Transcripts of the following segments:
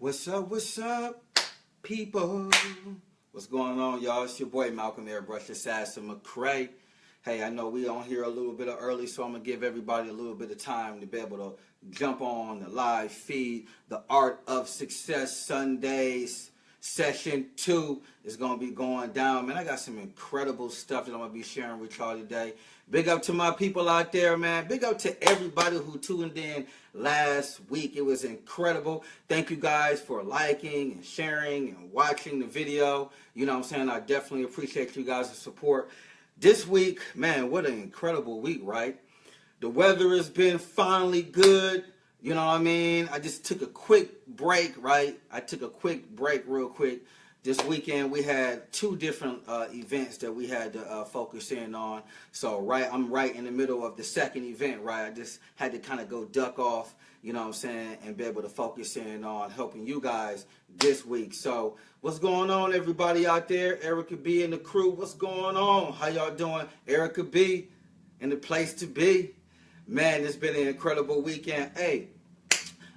What's up, people? What's going on, y'all? It's your boy Malcolm Airbrush Assassin McCrae. Hey, I know we on here a little bit early, so I'm going to give everybody a little bit of time to be able to jump on the live feed. The Art of Success Sundays Session 2 is going to be going down. Man, I got some incredible stuff that I'm going to be sharing with y'all today. Big up to my people out there, man. Big up to everybody who tuned in last week. It was incredible. Thank you guys for liking and sharing and watching the video. You know what I'm saying? I definitely appreciate you guys' support. This week, man, what an incredible week, right? The weather has been finally good. You know what I mean? I just took a quick break, right? I took a quick break real quick. This weekend we had two different events that we had to focus in on. So I'm right in the middle of the second event, right? I just had to kind of go duck off, you know what I'm saying, and be able to focus in on helping you guys this week. So what's going on, everybody out there? Erica B and the crew, what's going on? How y'all doing? Erica B in the place to be. Man, it's been an incredible weekend. Hey,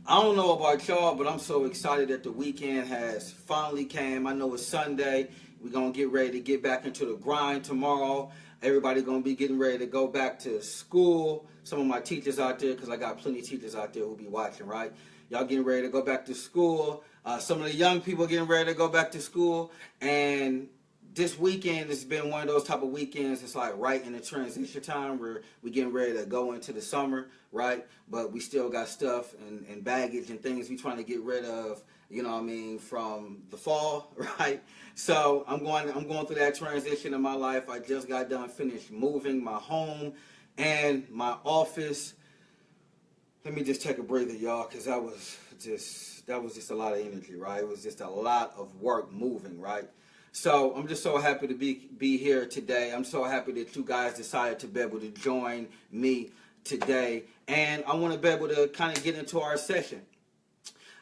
I don't know about y'all, but I'm so excited that the weekend has finally came. I know it's Sunday. We're going to get ready to get back into the grind tomorrow. Everybody going to be getting ready to go back to school. Some of my teachers out there, because I got plenty of teachers out there who'll be watching, right? Y'all getting ready to go back to school. Some of the young people getting ready to go back to school. And this weekend has been one of those type of weekends. It's like right in the transition time where we're getting ready to go into the summer, right? But we still got stuff and baggage and things we trying to get rid of, you know what I mean, from the fall, right? So I'm going through that transition in my life. I just got done finished moving my home and my office. Let me just take a breather, y'all, because that was just a lot of energy, right? It was just a lot of work moving, right? So I'm just so happy to be here today. I'm so happy that you guys decided to be able to join me today. And I want to be able to kind of get into our session.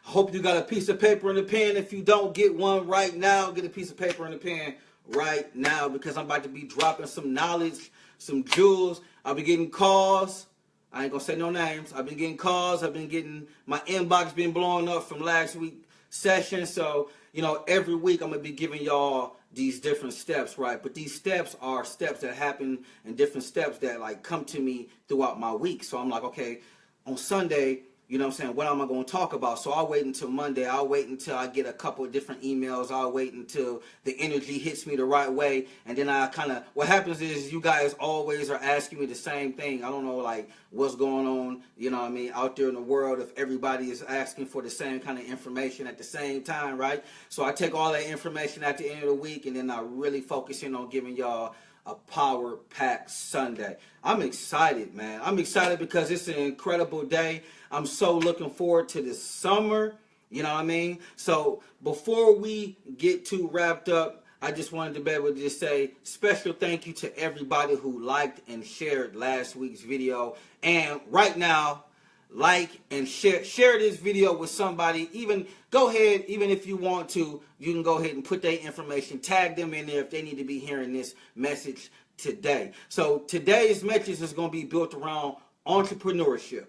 I hope you got a piece of paper and a pen. If you don't, get one right now. Get a piece of paper and a pen right now, because I'm about to be dropping some knowledge, some jewels. I'll be getting calls. I ain't going to say no names. I've been getting calls. I've been getting my inbox been blowing up from last week's session. So, you know, every week I'm going to be giving y'all these different steps, right? But these steps are steps that happen and different steps that like come to me throughout my week. So I'm like, okay, on Sunday, you know what I'm saying, what am I going to talk about? So I'll wait until Monday. I'll wait until I get a couple of different emails. I'll wait until the energy hits me the right way. And then I kind of, what happens is you guys always are asking me the same thing. I don't know, like, what's going on, you know what I mean, out there in the world, if everybody is asking for the same kind of information at the same time, right? So I take all that information at the end of the week, and then I really focus in on giving y'all a power-packed Sunday. I'm excited, man. I'm excited because it's an incredible day. I'm so looking forward to the summer, you know what I mean? So before we get too wrapped up, I just wanted to be able to just say special thank you to everybody who liked and shared last week's video. And right now, like and share this video with somebody. Even go ahead, even if you want to, you can go ahead and put their information, tag them in there if they need to be hearing this message today. So today's message is going to be built around entrepreneurship.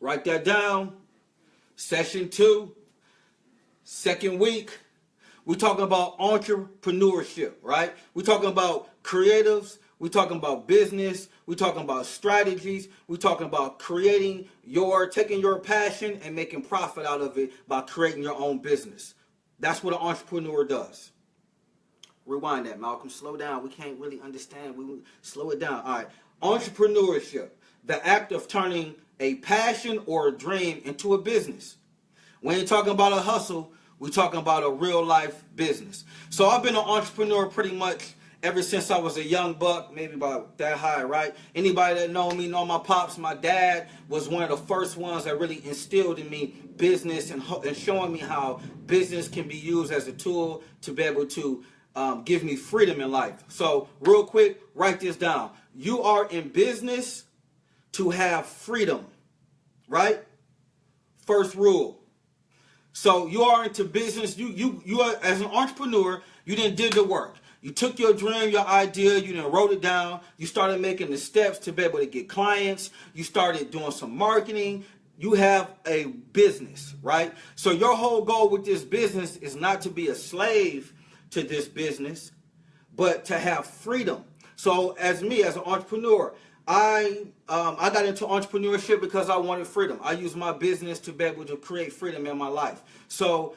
Write that down. Session 2, second week. We're talking about entrepreneurship, right? We're talking about creatives. We're talking about business. We're talking about strategies. We're talking about taking your passion and making profit out of it by creating your own business. That's what an entrepreneur does. Rewind that, Malcolm. Slow down. We can't really understand. We slow it down. All right. Entrepreneurship, the act of turning a passion or a dream into a business. We ain't talking about a hustle. We're talking about a real life business. So I've been an entrepreneur pretty much ever since I was a young buck, maybe about that high, right? Anybody that know me know my pops. My dad was one of the first ones that really instilled in me business and showing me how business can be used as a tool to be able to give me freedom in life. So real quick, write this down. You are in business to have freedom, right? First rule. So you are into business. You are, as an entrepreneur, you didn't did the work. You took your dream, your idea, you done wrote it down. You started making the steps to be able to get clients. You started doing some marketing. you have a business, right? So your whole goal with this business is not to be a slave to this business, but to have freedom. So as me, as an entrepreneur, I got into entrepreneurship because I wanted freedom. I use my business to be able to create freedom in my life. So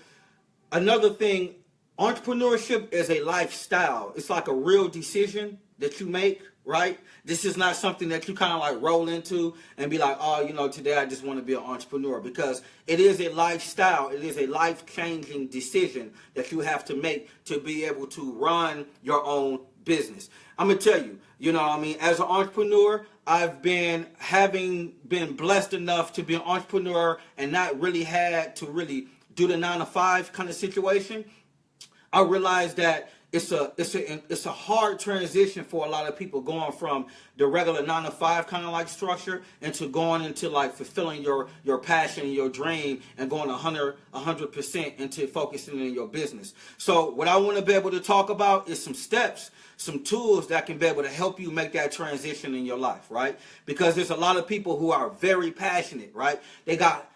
another thing, entrepreneurship is a lifestyle. It's like a real decision that you make, right? This is not something that you kind of like roll into and be like, oh, you know, today I just want to be an entrepreneur, because it is a lifestyle. It is a life-changing decision that you have to make to be able to run your own business. I'm going to tell you, you know what I mean? As an entrepreneur, I've been blessed enough to be an entrepreneur and not really had to really do the 9-to-5 kind of situation. I realized that it's a hard transition for a lot of people, going from the regular 9-to-5 kind of like structure into going into like fulfilling your passion and your dream and going 100% into focusing in your business. So what I want to be able to talk about is some steps, some tools that can be able to help you make that transition in your life, right? Because there's a lot of people who are very passionate, right? They got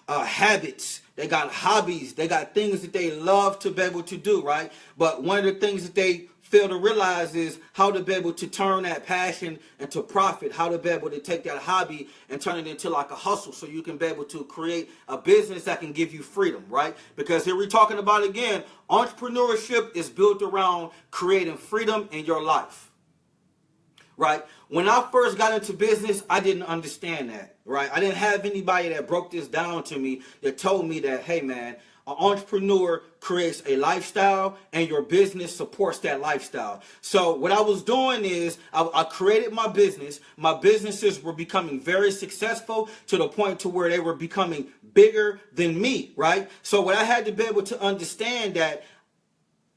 habits, they got hobbies, they got things that they love to be able to do, right? But one of the things that they fail to realize is how to be able to turn that passion into profit, how to be able to take that hobby and turn it into like a hustle, so you can be able to create a business that can give you freedom, right? Because here we're talking about, again, entrepreneurship is built around creating freedom in your life, right? When I first got into business, I didn't understand that, right? I didn't have anybody that broke this down to me, that told me that, hey man, an entrepreneur creates a lifestyle and your business supports that lifestyle. So what I was doing is I created my business. My businesses were becoming very successful to the point to where they were becoming bigger than me, right? So what I had to be able to understand that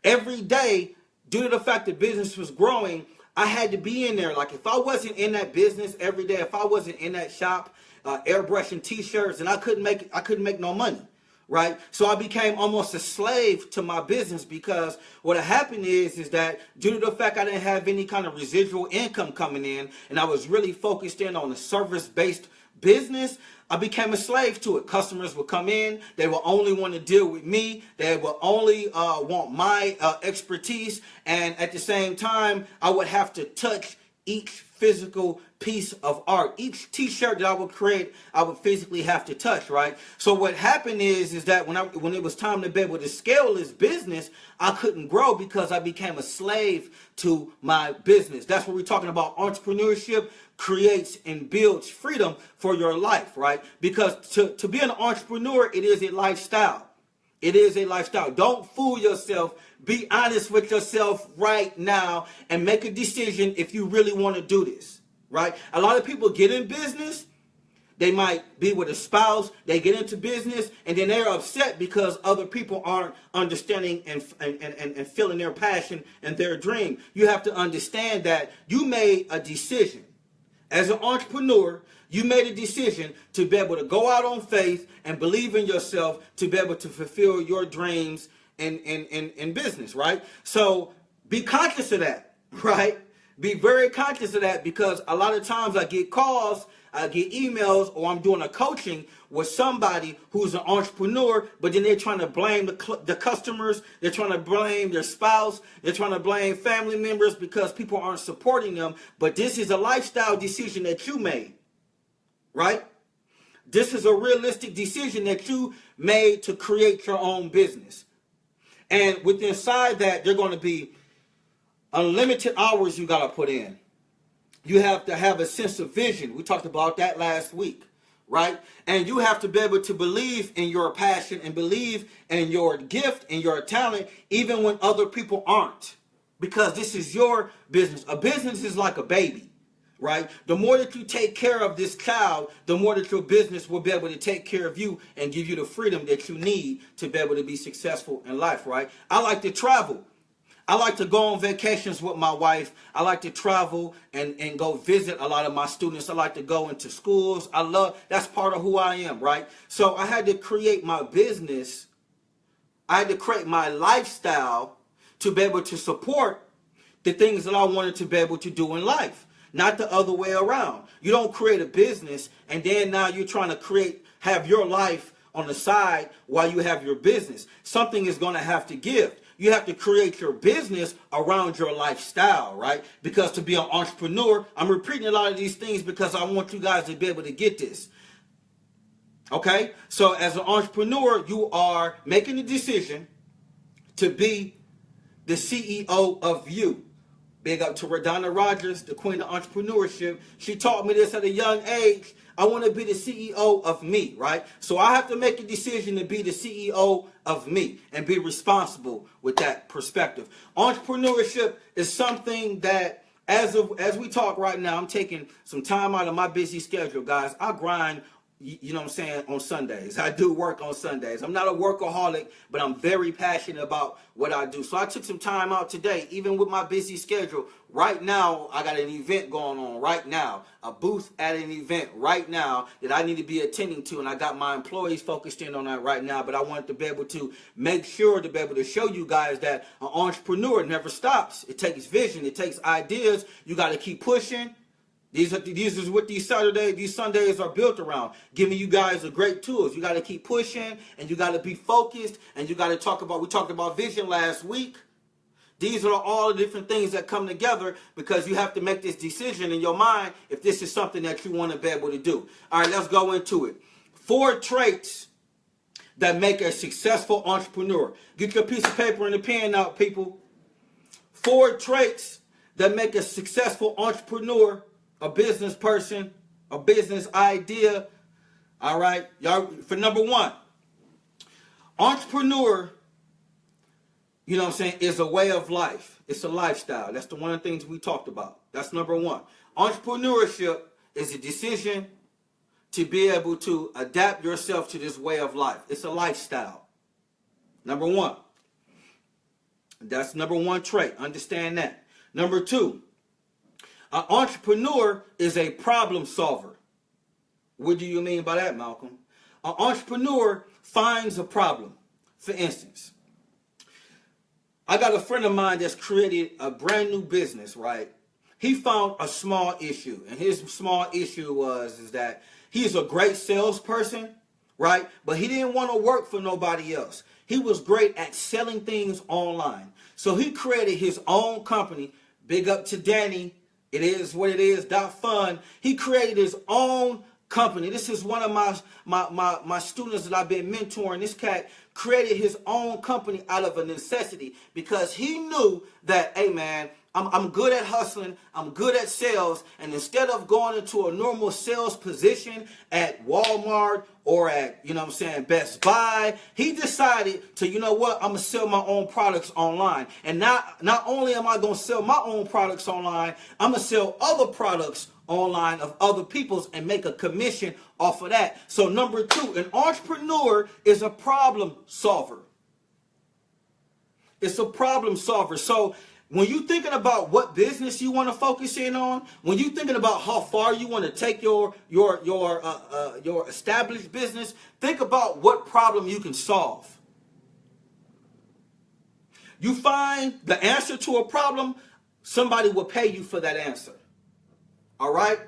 every day, due to the fact that business was growing, I had to be in there. Like if I wasn't in that business every day, if I wasn't in that shop, airbrushing t-shirts, and I couldn't make no money, right? So I became almost a slave to my business, because what happened is that due to the fact I didn't have any kind of residual income coming in, and I was really focused in on a service-based business, I became a slave to it. Customers would come in, they will only want to deal with me, they will only want my expertise, and at the same time, I would have to touch each physical piece of art. Each t-shirt that I would create, I would physically have to touch, right? So what happened is that when it was time to be able to scale this business, I couldn't grow because I became a slave to my business. That's what we're talking about. Entrepreneurship creates and builds freedom for your life, right? Because to be an entrepreneur, it is a lifestyle. It is a lifestyle. Don't fool yourself. Be honest with yourself right now and make a decision if you really want to do this, right? A lot of people get in business. They might be with a spouse. They get into business and then they're upset because other people aren't understanding and feeling their passion and their dream. You have to understand that you made a decision. As an entrepreneur, you made a decision to be able to go out on faith and believe in yourself to be able to fulfill your dreams in business, right? So be conscious of that, right? Be very conscious of that, because a lot of times I get calls, I get emails, or I'm doing a coaching with somebody who's an entrepreneur, but then they're trying to blame the customers, they're trying to blame their spouse, they're trying to blame family members because people aren't supporting them. But this is a lifestyle decision that you made, right? This is a realistic decision that you made to create your own business. And within inside that, there are going to be unlimited hours you got to put in. You have to have a sense of vision. We talked about that last week, right? And you have to be able to believe in your passion and believe in your gift and your talent, even when other people aren't. Because this is your business. A business is like a baby, right? The more that you take care of this child, the more that your business will be able to take care of you and give you the freedom that you need to be able to be successful in life, right? I like to travel. I like to go on vacations with my wife. I like to travel and go visit a lot of my students. I like to go into schools. That's part of who I am, right? So I had to create my business. I had to create my lifestyle to be able to support the things that I wanted to be able to do in life. not the other way around. You don't create a business and then now you're trying to have your life on the side while you have your business. Something is going to have to give. You have to create your business around your lifestyle, right? Because to be an entrepreneur, I'm repeating a lot of these things because I want you guys to be able to get this. Okay? So as an entrepreneur, you are making a decision to be the CEO of you. Big up to Radonna Rogers, the queen of entrepreneurship. She taught me this at a young age. I want to be the CEO of me, right? So I have to make a decision to be the CEO of me and be responsible with that perspective. Entrepreneurship is something that, as we talk right now, I'm taking some time out of my busy schedule, guys. I grind, you know what I'm saying, on Sundays. I do work on Sundays. I'm not a workaholic, but I'm very passionate about what I do. So I took some time out today, even with my busy schedule. Right now, I got an event going on right now, a booth at an event right now that I need to be attending to, and I got my employees focused in on that right now, but I wanted to be able to make sure to be able to show you guys that an entrepreneur never stops. It takes vision. It takes ideas. You got to keep pushing. These is what these Sundays are built around, giving you guys the great tools. You got to keep pushing, and you got to be focused, and you got to we talked about vision last week. These are all the different things that come together because you have to make this decision in your mind if this is something that you want to be able to do. All right, let's go into it. 4 traits that make a successful entrepreneur. Get your piece of paper and a pen out, people. 4 traits that make a successful entrepreneur, a business person, a business idea. All right, y'all. For number 1, entrepreneur, you know what I'm saying, is a way of life. It's a lifestyle. That's one of the things we talked about. That's number 1. Entrepreneurship is a decision to be able to adapt yourself to this way of life. It's a lifestyle. Number 1. That's number 1 trait. Understand that. Number 2. An entrepreneur is a problem solver. What do you mean by that, Malcolm? An entrepreneur finds a problem. For instance, I got a friend of mine that's created a brand new business, right? He found a small issue, and his small issue is that he's a great salesperson, right? But he didn't want to work for nobody else. He was great at selling things online. So he created his own company. Big up to Danny. It is what it is. .fun. He created his own company. This is one of my students that I've been mentoring. This cat created his own company out of a necessity because he knew that, hey man, I'm good at hustling, I'm good at sales, and instead of going into a normal sales position at Walmart or at, you know what I'm saying, Best Buy, he decided to, you know what, I'm going to sell my own products online. And not only am I going to sell my own products online, I'm going to sell other products online of other people's and make a commission off of that. So number 2, an entrepreneur is a problem solver. It's a problem solver. So when you're thinking about what business you want to focus in on, when you're thinking about how far you want to take your established business, think about what problem you can solve. You find the answer to a problem, somebody will pay you for that answer. All right?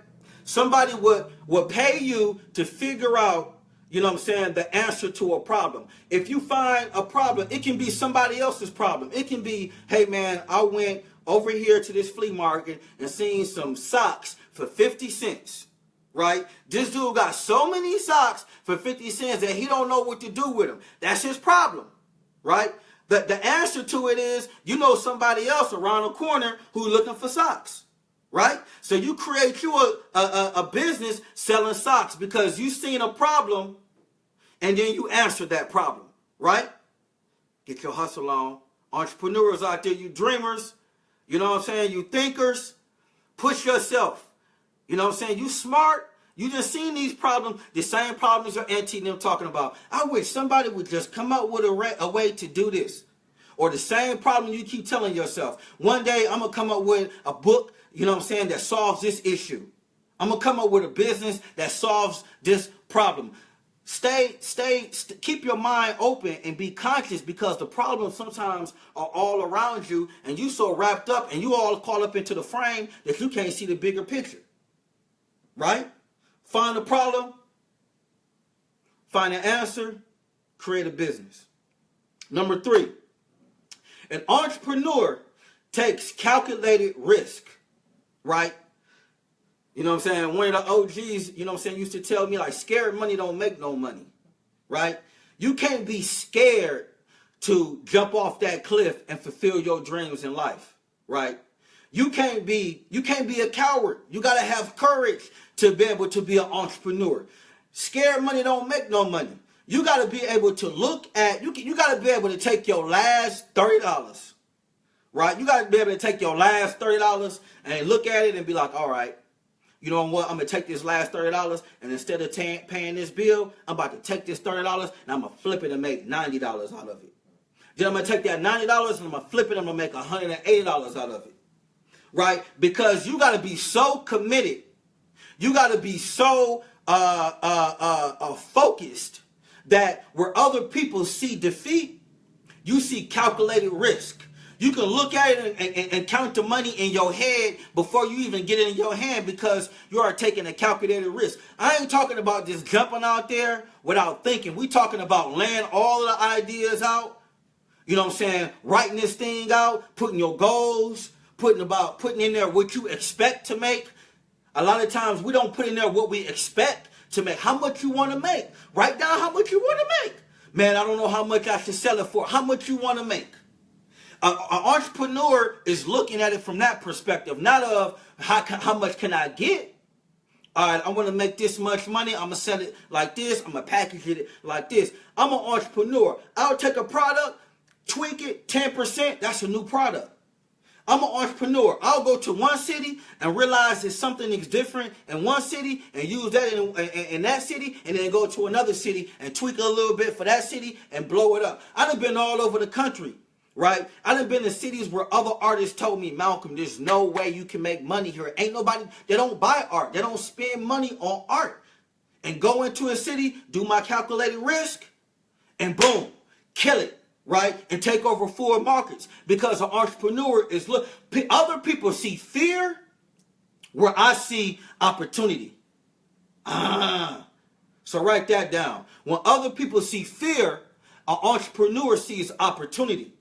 Somebody would pay you to figure out, you know what I'm saying, the answer to a problem. If you find a problem, it can be somebody else's problem. It can be, hey man, I went over here to this flea market and seen some socks for 50 cents, right? This dude got so many socks for 50 cents that he don't know what to do with them. That's his problem, right? The answer to it is, you know somebody else around the corner who's looking for socks. Right? So you create you a business selling socks because you seen a problem and then you answer that problem. Right? Get your hustle on. Entrepreneurs out there, you dreamers, you know what I'm saying? You thinkers, push yourself. You know what I'm saying? You smart. You just seen these problems, the same problems your auntie and them talking about. I wish somebody would just come up with a way to do this. Or the same problem you keep telling yourself. One day I'm going to come up with a book, you know what I'm saying, that solves this issue. I'm going to come up with a business that solves this problem. Keep your mind open and be conscious, because the problems sometimes are all around you, and you so wrapped up and you all caught up into the frame that you can't see the bigger picture. Right? Find a problem, find an answer, create a business. Number 3, an entrepreneur takes calculated risk. Right? You know what I'm saying? One of the OGs, you know what I'm saying, used to tell me, like, scared money don't make no money. Right? You can't be scared to jump off that cliff and fulfill your dreams in life. Right? You can't be a coward. You got to have courage to be able to be an entrepreneur. Scared money don't make no money. You got to be able to look at, you got to be able to take your last $30, right? You got to be able to take your last $30 and look at it and be like, all right, you know what? I'm going to take this last $30, and instead of paying this bill, I'm about to take this $30 and I'm going to flip it and make $90 out of it. Then I'm going to take that $90 and I'm going to flip it and I'm going to make $180 out of it. Right? Because you got to be so committed. You got to be so focused that where other people see defeat, you see calculated risk. You can look at it and count the money in your head before you even get it in your hand, because you are taking a calculated risk. I ain't talking about just jumping out there without thinking. We talking about laying all the ideas out. You know what I'm saying? Writing this thing out, putting your goals, putting in there what you expect to make. A lot of times we don't put in there what we expect to make. How much you want to make? Write down how much you want to make. Man, I don't know how much I should sell it for. How much you want to make? An entrepreneur is looking at it from that perspective, not of how much can I get. All right, I want to make this much money. I'm going to sell it like this. I'm going to package it like this. I'm an entrepreneur. I'll take a product, tweak it 10%. That's a new product. I'm an entrepreneur. I'll go to one city and realize that something is different in one city and use that in that city, and then go to another city and tweak a little bit for that city and blow it up. I done been all over the country, right? I done been in cities where other artists told me, Malcolm, there's no way you can make money here. Ain't nobody, they don't buy art. They don't spend money on art. And go into a city, do my calculated risk, and boom, kill it. Right? And take over full markets, because an entrepreneur is other people see fear where I see opportunity. So write that down. When other people see fear, an entrepreneur sees opportunity.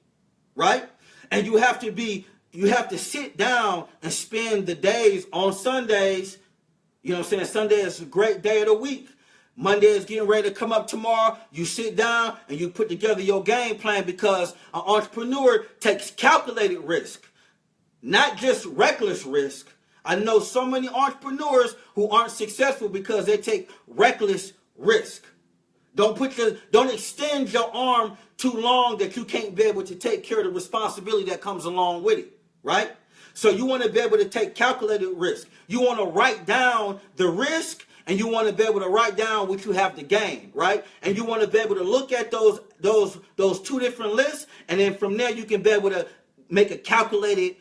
Right? And you have to sit down and spend the days on Sundays. You know what I'm saying? Sunday is a great day of the week. Monday is getting ready to come up tomorrow. You sit down and you put together your game plan, because an entrepreneur takes calculated risk, not just reckless risk. I know so many entrepreneurs who aren't successful because they take reckless risk. Don't extend your arm too long that you can't be able to take care of the responsibility that comes along with it, right? So you want to be able to take calculated risk. You want to write down the risk, and you want to be able to write down what you have to gain, right? And you want to be able to look at those two different lists, and then from there you can be able to make a calculated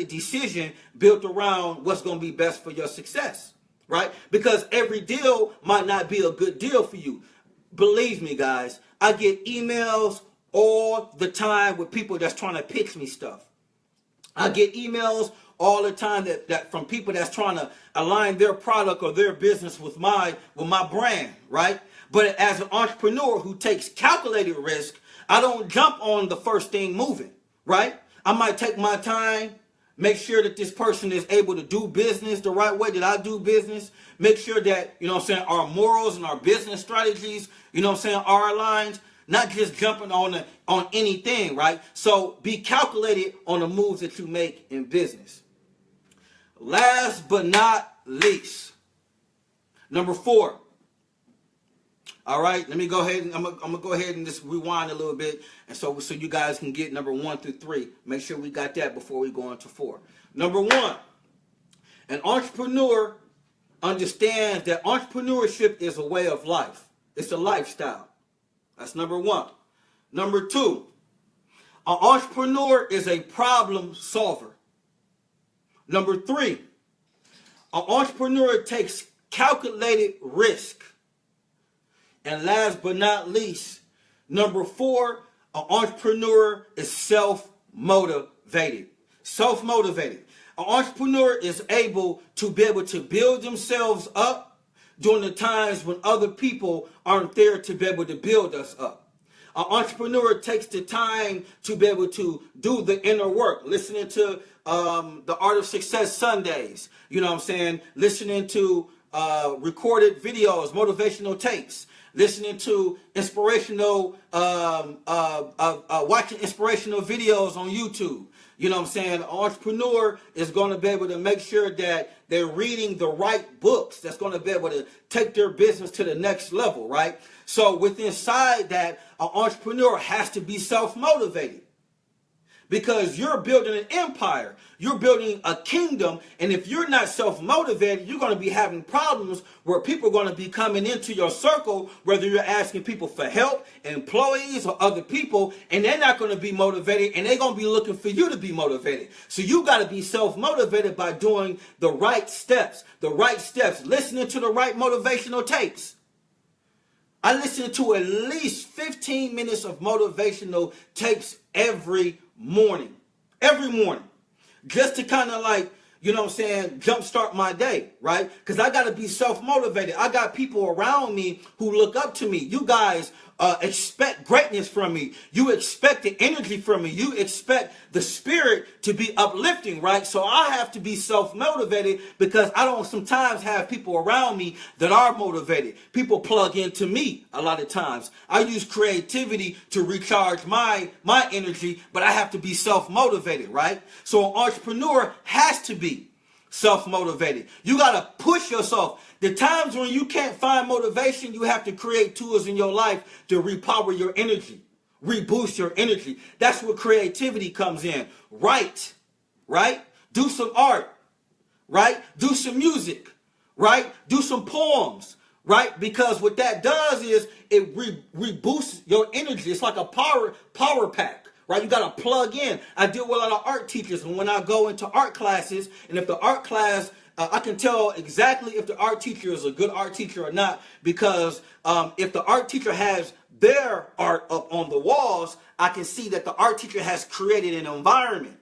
decision built around what's going to be best for your success, right? Because every deal might not be a good deal for you. Believe me, guys, I get emails all the time with people that's trying to pitch me stuff. I get emails all the time that from people that's trying to align their product or their business with my brand, right? But as an entrepreneur who takes calculated risk, I don't jump on the first thing moving, right? I might take my time, make sure that this person is able to do business the right way that I do business, make sure that, you know what I'm saying, our morals and our business strategies, you know what I'm saying, are aligned. Not just jumping on anything, right? So be calculated on the moves that you make in business. Last but not least, number 4. All right, let me go ahead and I'm gonna go ahead and just rewind a little bit, and so you guys can get number 1 through 3. Make sure we got that before we go into 4. Number 1, an entrepreneur understands that entrepreneurship is a way of life. It's a lifestyle. That's number 1. Number 2, an entrepreneur is a problem solver. Number 3, an entrepreneur takes calculated risk. And last but not least, number 4, an entrepreneur is self-motivated. Self-motivated. An entrepreneur is able to build themselves up during the times when other people aren't there to be able to build us up. An entrepreneur takes the time to be able to do the inner work, listening to the Art of Success Sundays, you know what I'm saying? Listening to recorded videos, motivational tapes, listening to inspirational, watching inspirational videos on YouTube. You know what I'm saying? An entrepreneur is going to be able to make sure that they're reading the right books that's going to be able to take their business to the next level, right? So within inside that, an entrepreneur has to be self-motivated. Because you're building an empire. You're building a kingdom. And if you're not self-motivated, you're going to be having problems where people are going to be coming into your circle, whether you're asking people for help, employees or other people, and they're not going to be motivated, and they're going to be looking for you to be motivated. So you got to be self-motivated by doing the right steps, listening to the right motivational tapes. I listen to at least 15 minutes of motivational tapes every morning, just to kind of like, you know what I'm saying, jumpstart my day, right? Because I got to be self-motivated. I got people around me who look up to me. You guys expect greatness from me. You expect the energy from me. You expect the spirit to be uplifting, right? So I have to be self-motivated because I don't sometimes have people around me that are motivated. People plug into me a lot of times. I use creativity to recharge my energy, but I have to be self-motivated, right? So an entrepreneur has to be self-motivated. You got to push yourself. The times when you can't find motivation, you have to create tools in your life to repower your energy, reboost your energy. That's where creativity comes in. Write, right? Do some art, right? Do some music, right? Do some poems, right? Because what that does is it reboosts your energy. It's like a power pack. Right, you got to plug in. I deal with a lot of art teachers, and when I go into art classes, and if the art class, I can tell exactly if the art teacher is a good art teacher or not, because if the art teacher has their art up on the walls, I can see that the art teacher has created an environment.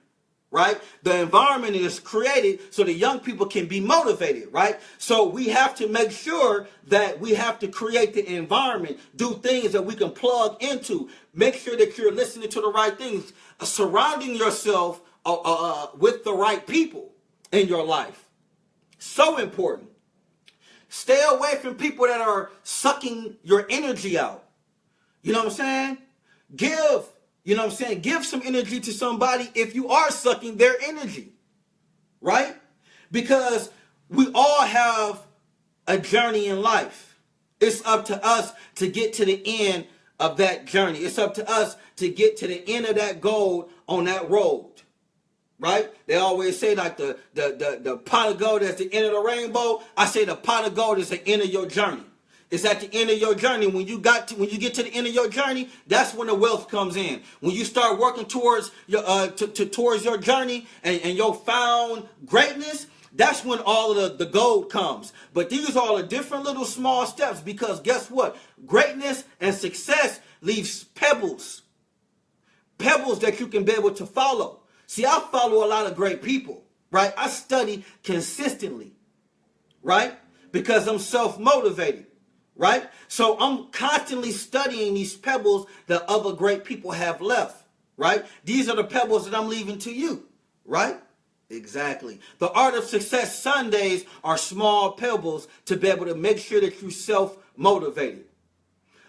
Right? The environment is created so the young people can be motivated, right? So we have to make sure that we have to create the environment, do things that we can plug into, make sure that you're listening to the right things, surrounding yourself with the right people in your life. So important. Stay away from people that are sucking your energy out. You know what I'm saying? Give some energy to somebody if you are sucking their energy, right? Because we all have a journey in life. It's up to us to get to the end of that journey. It's up to us to get to the end of that goal on that road, right? They always say like the pot of gold is the end of the rainbow. I say the pot of gold is the end of your journey. It's at the end of your journey. When you get to the end of your journey, that's when the wealth comes in. When you start working towards your towards your journey and your found greatness, that's when all of the gold comes. But these are all the different little small steps, because guess what? Greatness and success leaves pebbles that you can be able to follow. See, I follow a lot of great people, right? I study consistently, right? Because I'm self-motivated. Right? So I'm constantly studying these pebbles that other great people have left. Right? These are the pebbles that I'm leaving to you. Right? Exactly. The Art of Success Sundays are small pebbles to be able to make sure that you're self-motivated.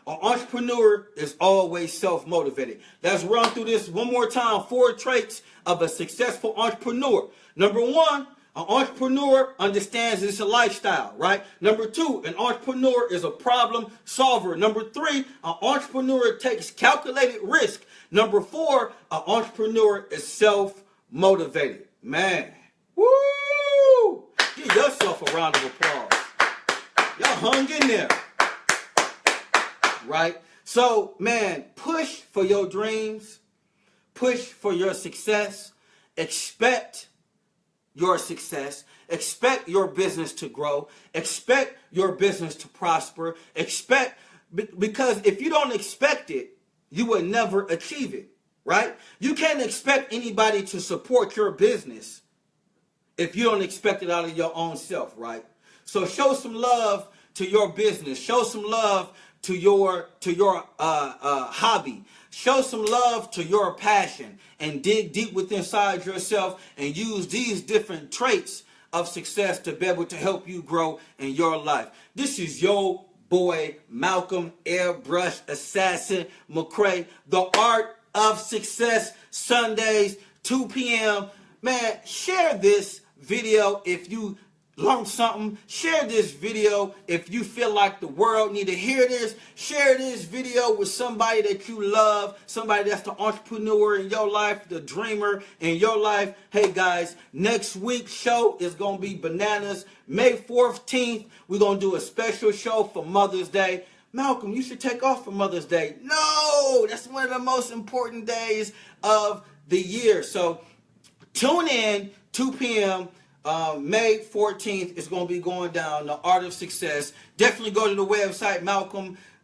An entrepreneur is always self-motivated. Let's run through this one more time. 4 traits of a successful entrepreneur. Number 1, an entrepreneur understands it's a lifestyle, right? Number 2, an entrepreneur is a problem solver. Number 3, an entrepreneur takes calculated risk. Number 4, an entrepreneur is self-motivated. Man, woo! Give yourself a round of applause. Y'all hung in there, right? So, man, push for your dreams. Push for your success. Expect your success. Expect your business to grow. Expect your business to prosper. Expect Because if you don't expect it, you will never achieve it, right? You can't expect anybody to support your business if you don't expect it out of your own self, right? So show some love to your business. Show some love to your hobby. Show some love to your passion, and dig deep within inside yourself and use these different traits of success to be able to help you grow in your life. This is your boy Malcolm Airbrush Assassin McCrae. The Art of Success, Sundays, 2 p.m. Man, share this video if you learned something. Share this video if you feel like the world need to hear this. Share this video with somebody that you love, somebody that's the entrepreneur in your life, the dreamer in your life. Hey guys, next week's show is going to be bananas. May 14th, we're going to do a special show for Mother's Day. Malcolm, you should take off for Mother's Day. No, that's one of the most important days of the year. So tune in, 2 p.m. May 14th is going to be going down, The Art of Success. Definitely go to the website,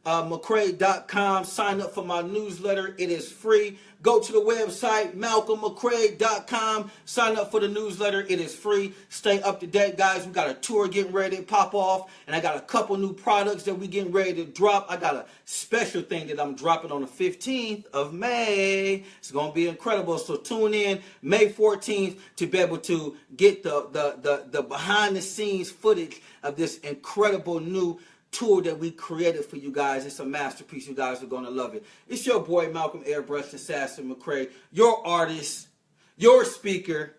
McCrae.com. Sign up for my newsletter. It is free. Go to the website, McCrae.com. Sign up for the newsletter. It is free. Stay up to date, guys. We got a tour getting ready to pop off, and I got a couple new products that we getting ready to drop. I got a special thing that I'm dropping on the 15th of May. It's going to be incredible. So tune in May 14th to be able to get the behind-the-scenes footage of this incredible new tool that we created for you guys. It's a masterpiece. You guys are going to love it. It's your boy Malcolm Airbrush Assassin McCrae, your artist, your speaker,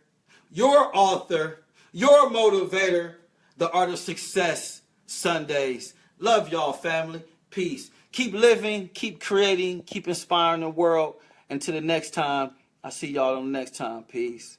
your author, your motivator. The Art of Success, Sundays. Love y'all, family. Peace. Keep living, keep creating, keep inspiring the world. Until the next time, I'll see y'all on the next time. Peace.